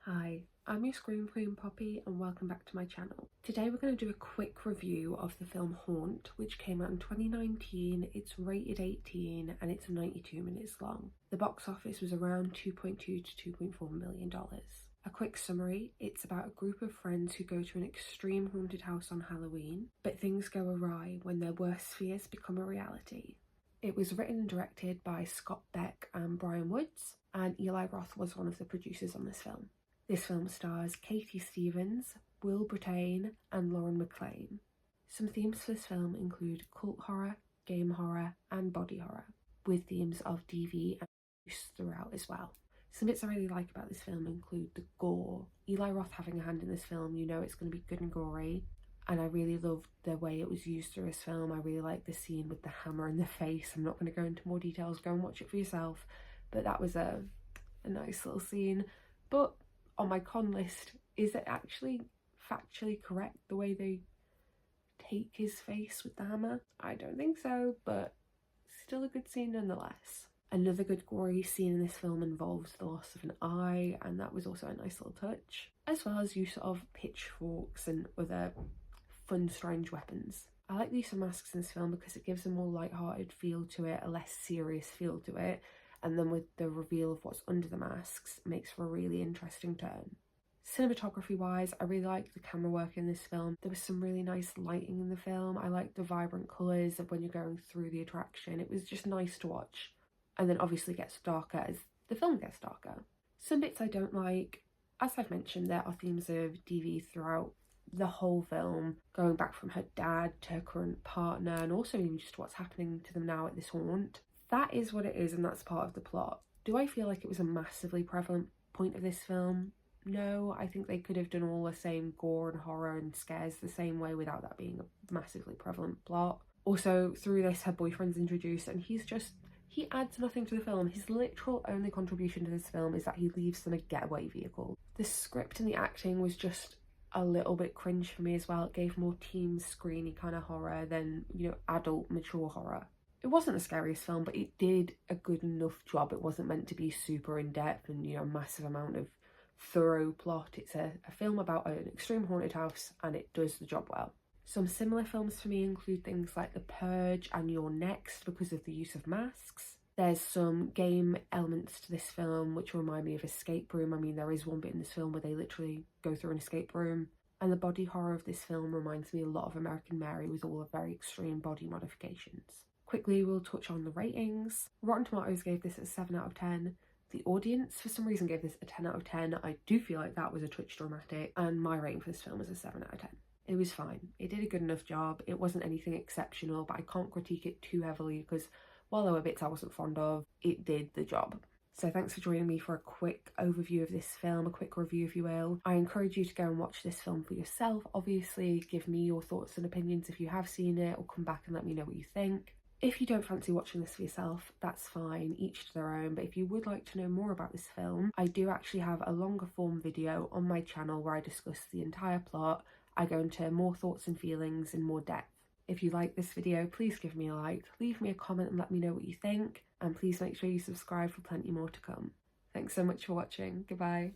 Hi, I'm your Scream Queen Poppy and welcome back to my channel. Today we're going to do a quick review of the film Haunt, which came out in 2019. It's rated 18 and it's 92 minutes long. The box office was around $2.2 to $2.4 million. A quick summary: it's about a group of friends who go to an extreme haunted house on Halloween, but things go awry when their worst fears become a reality. It was written and directed by Scott Beck and Brian Woods, and Eli Roth was one of the producers on this film. This film stars Katie Stevens, Will Brittain and Lauren McLean. Some themes for this film include cult horror, game horror and body horror, with themes of DV and abuse throughout as well. Some bits I really like about this film include the gore. Eli Roth having a hand in this film, you know it's going to be good and gory, and I really loved the way it was used through this film. I really like the scene with the hammer in the face. I'm not going to go into more details, go and watch it for yourself, but that was a nice little scene. But on my con list, is it actually factually correct the way they take his face with the hammer? I don't think so, but still a good scene nonetheless. Another good gory scene in this film involves the loss of an eye, and that was also a nice little touch, as well as use of pitchforks and other fun strange weapons. I like the use of masks in this film because it gives a more light-hearted feel to it, a less serious feel to it, and then with the reveal of what's under the masks, it makes for a really interesting turn. Cinematography wise, I really liked the camera work in this film. There was some really nice lighting in the film. I liked the vibrant colours of when you're going through the attraction. It was just nice to watch. And then obviously it gets darker as the film gets darker. Some bits I don't like. As I've mentioned, there are themes of DV throughout the whole film, going back from her dad to her current partner, and also even just what's happening to them now at this haunt. That is what it is, and that's part of the plot. Do I feel like it was a massively prevalent point of this film? No, I think they could have done all the same gore and horror and scares the same way without that being a massively prevalent plot. Also, through this, her boyfriend's introduced, and he adds nothing to the film. His literal only contribution to this film is that he leaves them a getaway vehicle. The script and the acting was just a little bit cringe for me as well. It gave more teen screeny kind of horror than, adult mature horror. It wasn't the scariest film, but it did a good enough job. It wasn't meant to be super in-depth and, a massive amount of thorough plot. It's a film about an extreme haunted house, and it does the job well. Some similar films for me include things like The Purge and You're Next because of the use of masks. There's some game elements to this film which remind me of Escape Room. I mean, there is one bit in this film where they literally go through an escape room. And the body horror of this film reminds me a lot of American Mary with all the very extreme body modifications. Quickly, we'll touch on the ratings. Rotten Tomatoes gave this a 7 out of 10. The audience, for some reason, gave this a 10 out of 10. I do feel like that was a touch dramatic, and my rating for this film was a 7 out of 10. It was fine. It did a good enough job. It wasn't anything exceptional, but I can't critique it too heavily because while there were bits I wasn't fond of, it did the job. So thanks for joining me for a quick overview of this film, a quick review if you will. I encourage you to go and watch this film for yourself. Obviously, give me your thoughts and opinions if you have seen it, or come back and let me know what you think. If you don't fancy watching this for yourself, that's fine, each to their own, but if you would like to know more about this film, I do actually have a longer form video on my channel where I discuss the entire plot. I go into more thoughts and feelings in more depth. If you like this video, please give me a like, leave me a comment and let me know what you think, and please make sure you subscribe for plenty more to come. Thanks so much for watching. Goodbye.